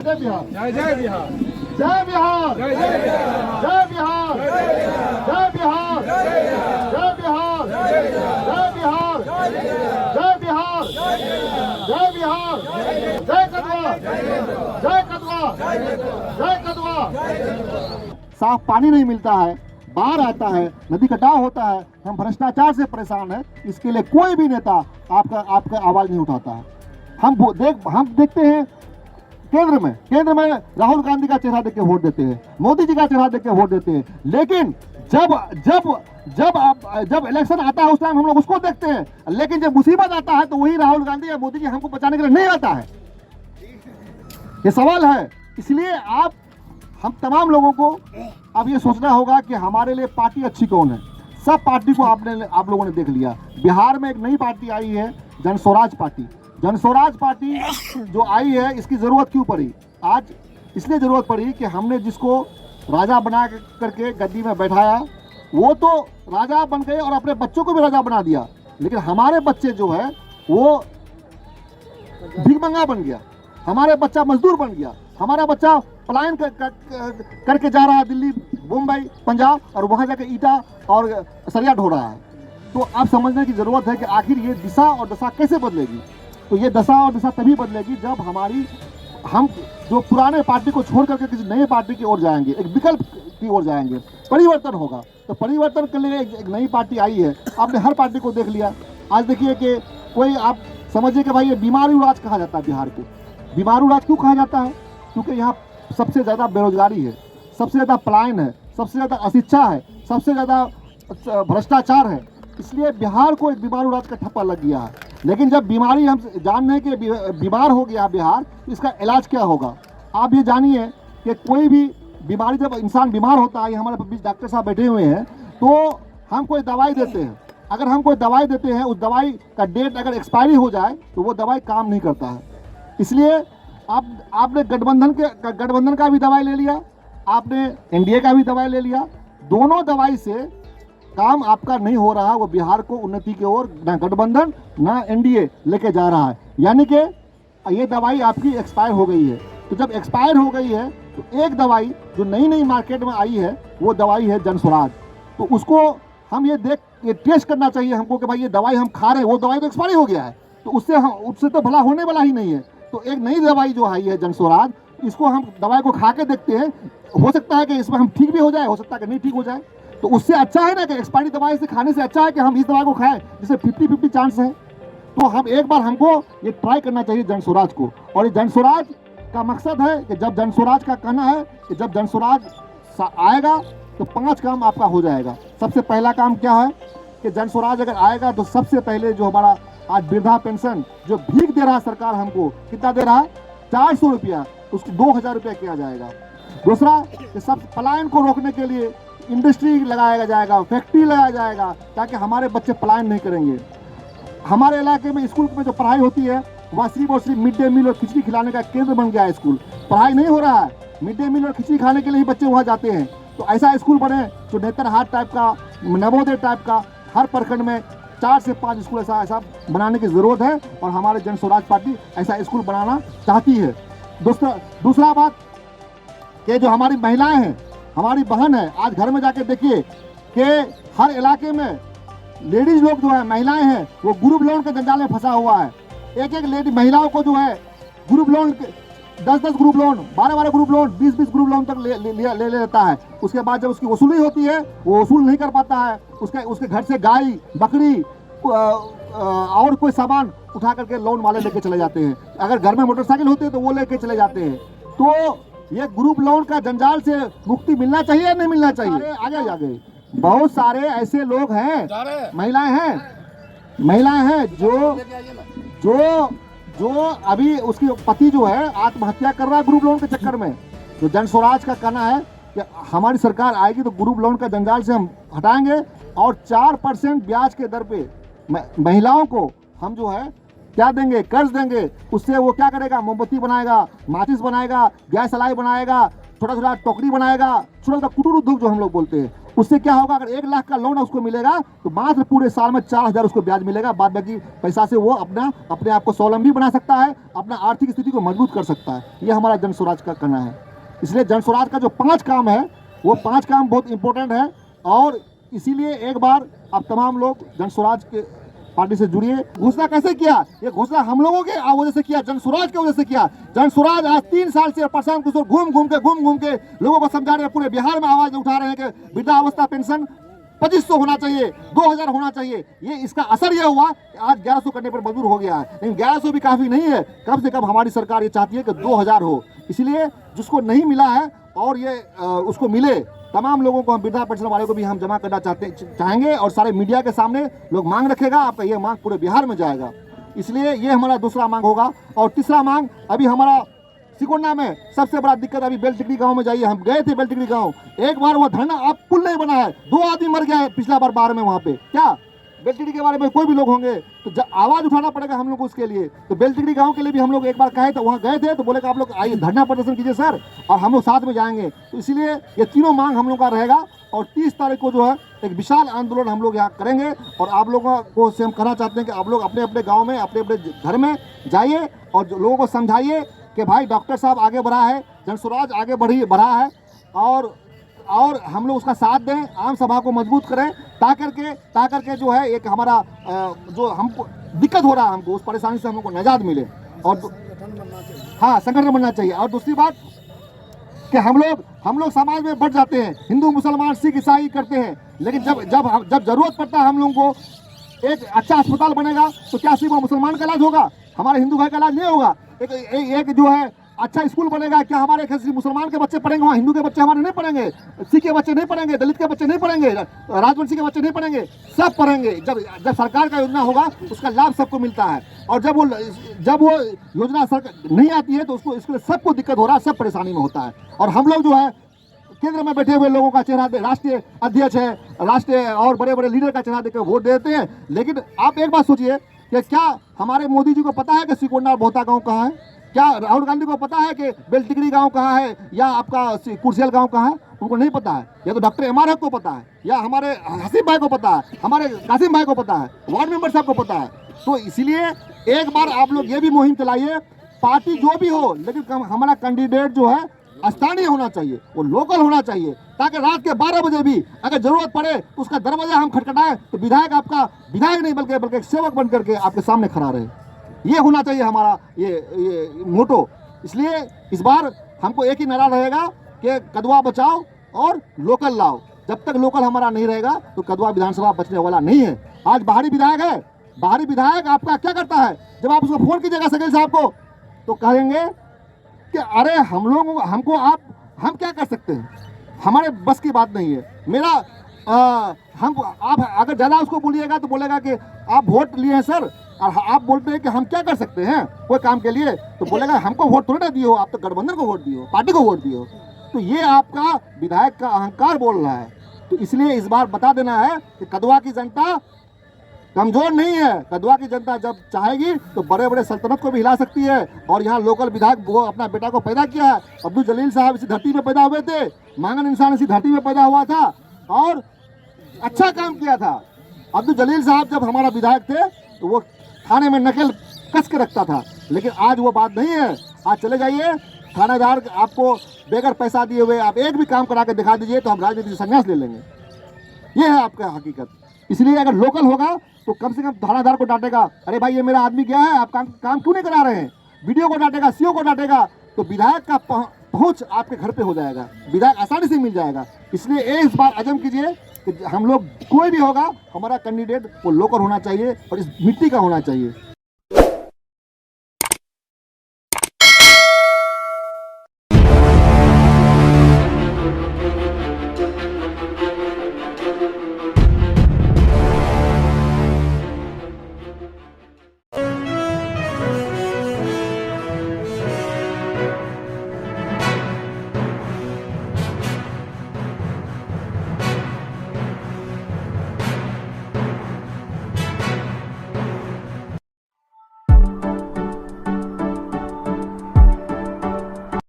जय बिहार, जय जय बिहार, जय बिहार, जय जय बिहार, जय बिहार, जय बिहार, जय बिहार, जय बिहार, जय बिहार, जय बिहार, जय कदवा, जय कदवा, जय कदवा। साफ पानी नहीं मिलता है, बाढ़ आता है, नदी कटाव होता है, हम भ्रष्टाचार से परेशान हैं। इसके लिए कोई भी नेता आपका आवाज नहीं उठाता है। हम देखते हैं केंद्र में राहुल गांधी का चेहरा देख के वोट देते हैं, मोदी जी का चेहरा देख के वोट देते हैं, लेकिन जब इलेक्शन आता है उस टाइम हम लोग उसको देखते हैं, लेकिन जब मुसीबत आता है तो वही राहुल गांधी या मोदी जी हमको बचाने के लिए नहीं आता है। ये सवाल है। इसलिए हम तमाम लोगों को अब ये सोचना होगा कि हमारे लिए पार्टी अच्छी कौन है। सब पार्टी को आप लोगों ने देख लिया। बिहार में एक नई पार्टी आई है, जन स्वराज पार्टी। जन स्वराज पार्टी जो आई है, इसकी जरूरत क्यों पड़ी? आज इसलिए जरूरत पड़ी कि हमने जिसको राजा बना करके गद्दी में बैठाया, वो तो राजा बन गए और अपने बच्चों को भी राजा बना दिया, लेकिन हमारे बच्चे जो है वो भिखमंगा बन गया, हमारे बच्चा मजदूर बन गया, हमारा बच्चा पलायन करके जा रहा है दिल्ली, मुंबई, पंजाब, और वहाँ जाकर ईटा और सरिया ढो रहा है। तो अब समझने की जरूरत है कि आखिर ये दिशा और दशा कैसे बदलेगी। तो ये दशा और दिशा तभी बदलेगी जब हम जो पुराने पार्टी को छोड़ करके किसी नए पार्टी की ओर जाएंगे, एक विकल्प की ओर जाएंगे, परिवर्तन होगा। तो परिवर्तन के लिए एक नई पार्टी आई है। आपने हर पार्टी को देख लिया। आज देखिए कि कोई आप समझिए कि भाई ये बीमारू राज कहा जाता है बिहार को। बीमारू राज क्यों कहा जाता है? क्योंकि यहाँ सबसे ज़्यादा बेरोजगारी है, सबसे ज़्यादा पलायन है, सबसे ज़्यादा अशिक्षा है, सबसे ज़्यादा भ्रष्टाचार है। इसलिए बिहार को एक बीमारू राज का ठप्पा लग गया है। लेकिन जब बीमारी हम जान रहे हैं कि बीमार हो गया बिहार, तो इसका इलाज क्या होगा? आप ये जानिए कि कोई भी बीमारी, जब इंसान बीमार होता है, हमारे बीच डॉक्टर साहब बैठे हुए हैं, तो हम कोई दवाई देते हैं। अगर हम कोई दवाई देते हैं, उस दवाई का डेट अगर एक्सपायरी हो जाए तो वो दवाई काम नहीं करता है। इसलिए आपने गठबंधन का भी दवाई ले लिया, आपने एनडीए का भी दवाई ले लिया। दोनों दवाई से काम आपका नहीं हो रहा। वो बिहार को उन्नति की ओर ना गठबंधन ना एनडीए लेके जा रहा है। यानी कि ये दवाई आपकी एक्सपायर हो गई है। तो जब एक्सपायर हो गई है तो एक दवाई जो नई मार्केट में आई है, वो दवाई है जन स्वराज। तो उसको हम ये टेस्ट करना चाहिए हमको कि भाई ये दवाई हम खा रहे हैं, वो दवाई तो एक्सपायरी हो गया है, तो उससे तो भला होने वाला ही नहीं है। तो एक नई दवाई जो आई है जन स्वराज, इसको हम दवाई को खा के देखते हैं। हो सकता है कि इसमें हम ठीक भी हो जाए, हो सकता है कि नहीं ठीक हो जाए। तो उससे अच्छा है ना कि एक्सपायरी दवाई से खाने से अच्छा है कि हम इस दवाई को खाएं जिससे 50-50 चांस है। तो हमको ये ट्राई करना चाहिए जन स्वराज को। और ये जन स्वराज का मकसद है कि जब जन स्वराज का कहना है कि जब जन स्वराज आएगा तो 5 काम आपका हो जाएगा। सबसे पहला काम क्या है कि जन स्वराज अगर आएगा तो सबसे पहले जो हमारा आज वृद्धा पेंशन जो भीख दे रहा है सरकार, हमको कितना दे रहा है? 400 रुपया, उसको 2000 रुपया किया जाएगा। दूसरा कि सब पलायन को रोकने के लिए इंडस्ट्री लगाया जाएगा, फैक्ट्री लगाया जाएगा, ताकि हमारे बच्चे पलायन नहीं करेंगे। हमारे इलाके में स्कूल में जो पढ़ाई होती है वह सिर्फ और सिर्फ मिड डे मील और खिचड़ी खिलाने का केंद्र बन गया है। स्कूल पढ़ाई नहीं हो रहा है, मिड डे मील और खिचड़ी खाने के लिए ही बच्चे वहाँ जाते हैं। तो ऐसा स्कूल बने जो नेतरहाट टाइप का, नवोदय टाइप का, हर प्रखंड में 4 से 5 स्कूल ऐसा बनाने की ज़रूरत है। और हमारे जन स्वराज पार्टी ऐसा स्कूल बनाना चाहती है। दूसरा बात कि जो हमारी महिलाएं हैं, हमारी बहन है, आज घर में जाके देखिए कि हर इलाके में लेडीज लोग जो है, महिलाएं हैं, वो ग्रुप लोन के जंजाल में फंसा हुआ है। एक लेडी महिलाओं को जो है group loan 10-10 group loan, 12-12 group loan, 20-20 group loan तक ले लेता है। उसके बाद जब उसकी वसूली होती है वो वसूल नहीं कर पाता है। उसके घर से गाय, बकरी और कोई सामान उठा करके लोन वाले लेके चले जाते हैं। अगर घर में मोटरसाइकिल होती है तो वो लेके चले जाते हैं। तो ये ग्रुप लोन का जंजाल से मुक्ति मिलना चाहिए या नहीं मिलना चाहिए? आगे बहुत सारे ऐसे लोग हैं, महिलाएं हैं जो अभी उसके पति जो है आत्महत्या कर रहा है ग्रुप लोन के चक्कर में। तो जन स्वराज का कहना है कि हमारी सरकार आएगी तो ग्रुप लोन का जंजाल से हम हटाएंगे और 4% ब्याज के दर पे महिलाओं को हम जो है क्या देंगे? कर्ज देंगे। उससे वो क्या करेगा? मोमबत्ती बनाएगा, माचिस बनाएगा, गैस सलाई बनाएगा, छोटा छोटा टोकरी बनाएगा, छोटा छोटा कुटीर उद्योग जो हम लोग बोलते हैं उससे क्या होगा, अगर 1 लाख का लोन उसको मिलेगा तो मात्र पूरे साल में 4,000 उसको ब्याज मिलेगा। बाद बाकी पैसा से वो अपने आप को स्वावलंबी बना सकता है, अपना आर्थिक स्थिति को मजबूत कर सकता है। ये हमारा जन स्वराज का करना है। इसलिए जन स्वराज का जो 5 काम है वो 5 काम बहुत इंपॉर्टेंट है। और इसीलिए एक बार आप तमाम लोग जन स्वराज के पार्टी से जुड़िए। घोषणा कैसे किया, ये घोषणा हम लोगों के वजह से किया, जन स्वराज की वजह से किया। जन स्वराज आज 3 साल से प्रशांत किशोर घूम घूम के लोगों को समझा रहे हैं, पूरे बिहार में आवाज उठा रहे हैं कि वृद्धावस्था पेंशन 2500 होना चाहिए, 2000 होना चाहिए। ये इसका असर यह हुआ कि आज 1100 करने पर मजबूर हो गया है। लेकिन 1100 भी काफी नहीं है, कम से कम हमारी सरकार ये चाहती है कि 2000 हो। इसलिए जिसको नहीं मिला है और ये उसको मिले, तमाम लोगों को हम वृद्धा पेंशन वाले को भी हम जमा करना चाहेंगे और सारे मीडिया के सामने लोग मांग रखेगा, आपका ये मांग पूरे बिहार में जाएगा। इसलिए ये हमारा दूसरा मांग होगा। और तीसरा मांग, अभी हमारा सिकोंडा में सबसे बड़ा दिक्कत, अभी बेलटिकरी गांव में जाइए, हम गए थे बेलटिकरी गांव, एक बार वो धरना, आप पुल नहीं बना है, 2 आदमी मर गया है पिछला बार बाढ़ में। वहाँ पे क्या बेलटिकरी के बारे में कोई भी लोग होंगे तो आवाज उठाना पड़ेगा हम लोग को उसके लिए। तो बेलटिकरी गांव के लिए भी हम लोग एक बार कहे तो वहाँ गए थे, तो बोले कि आप लोग आइए धरना प्रदर्शन कीजिए सर, और हम लोग साथ में जाएंगे। तो इसलिए ये तीनों मांग हम लोग का रहेगा। और 30 तारीख को जो है एक विशाल आंदोलन हम लोग यहाँ करेंगे। और आप लोगों को से हम कहना चाहते हैं कि आप लोग अपने अपने गाँव में, अपने अपने घर में जाइए और लोगों को समझाइए कि भाई डॉक्टर साहब आगे बढ़ा है, जन स्वराज आगे बढ़ा है, और हम लोग उसका साथ दें, आम सभा को मजबूत करें, ता करके जो है एक हमारा जो हमको दिक्कत हो रहा है, हमको उस परेशानी से हम लोग को निजात मिले। और हाँ, संगठन बनना चाहिए। और दूसरी बात कि हम लोग समाज में बढ़ जाते हैं, हिंदू मुसलमान सिख ईसाई करते हैं, लेकिन जब जरूरत पड़ता है हम लोगों को एक अच्छा अस्पताल बनेगा तो क्या सिर्फ वो मुसलमान का इलाज होगा, हमारे हिंदू भाई का इलाज नहीं होगा। एक जो है अच्छा स्कूल बनेगा, क्या हमारे मुसलमान के बच्चे पढ़ेंगे वहाँ, हिंदू के बच्चे हमारे नहीं पढ़ेंगे, सिख के बच्चे नहीं पढ़ेंगे, दलित के बच्चे नहीं पढ़ेंगे, राजवंशी के बच्चे नहीं पढ़ेंगे, सब पढ़ेंगे। जब सरकार का योजना होगा उसका लाभ सबको मिलता है। और जब वो योजना सरकार नहीं आती है तो उसको इसके लिए सबको दिक्कत हो रहा है, सब परेशानी में होता है। और हम लोग जो है केंद्र में बैठे हुए लोगों का चेहरा, राष्ट्रीय अध्यक्ष है, राष्ट्रीय और बड़े बड़े लीडर का चेहरा देकर वोट देते हैं। लेकिन आप एक बात सोचिए कि क्या हमारे मोदी जी को पता है कि सिकोंडा और बोहता गाँव कहाँ है? क्या राहुल गांधी को पता है कि बेलटिकरी गांव कहाँ है या आपका कुर्सियल गांव कहाँ है? उनको नहीं पता है। या तो डॉक्टर एम.आर. हक को पता है, या हमारे हसीब भाई को पता है, हमारे कासिम भाई को पता है, वार्ड मेंबर साहब को पता है। तो इसलिए एक बार आप लोग ये भी मुहिम चलाइए, पार्टी जो भी हो, लेकिन हमारा कैंडिडेट जो है स्थानीय होना चाहिए, वो लोकल होना चाहिए, ताकि रात के 12 बजे भी अगर जरूरत पड़े तो उसका दरवाजा हम खटखटाएं तो विधायक आपका विधायक नहीं बल्कि एक सेवक बन करके आपके सामने खड़ा रहे। ये होना चाहिए हमारा ये मोटो। इसलिए इस बार हमको एक ही नारा रहेगा कि कदवा बचाओ और लोकल लाओ। जब तक लोकल हमारा नहीं रहेगा तो कदवा विधानसभा बचने वाला नहीं है। आज बाहरी विधायक है, बाहरी विधायक आपका क्या करता है, जब आप उसको फोन कीजिएगा सगेल साहब को तो कहेंगे कि अरे हम क्या कर सकते हैं, हमारे बस की बात नहीं है। आप अगर ज़्यादा उसको बोलिएगा तो बोलेगा कि आप वोट लिए हैं सर, और आप बोलते हैं कि हम क्या कर सकते हैं कोई काम के लिए, तो बोलेगा हमको वोट थोड़ी ना दिए हो, आप तो गठबंधन को वोट दिए हो, पार्टी को वोट दिए हो। तो ये आपका विधायक का अहंकार बोल रहा है। तो इसलिए इस बार बता देना है कि कदवा की जनता कमजोर नहीं है। कदवा की जनता जब चाहेगी तो बड़े बड़े सल्तनत को भी हिला सकती है। और यहाँ लोकल विधायक वो अपना बेटा को पैदा किया है। अब्दुल जलील साहब इसी धरती में पैदा हुए थे, मांगन इंसान इसी धरती में पैदा हुआ था और अच्छा काम किया था। अब्दुल जलील साहब जब हमारा विधायक थे तो वो थाने में नकल कस के रखता था, लेकिन आज वो बात नहीं है। आज चले जाइए, थानेदार आपको बेगर पैसा दिए हुए आप एक भी काम करा के दिखा दीजिए तो हम राजनीति से संन्यास ले लेंगे। ये है आपका हकीकत। इसलिए अगर लोकल होगा तो कम से कम थानेदार को डांटेगा, अरे भाई ये मेरा आदमी गया है, आप काम क्यों नहीं करा रहे हैं। वीडियो को डांटेगा, सीओ को डांटेगा, तो विधायक का पहुंच आपके घर पे हो जाएगा, विधायक आसानी से मिल जाएगा। इसलिए इस बार अजम कीजिए कि हम लोग कोई भी होगा, हमारा कैंडिडेट वो लोकल होना चाहिए और इस मिट्टी का होना चाहिए।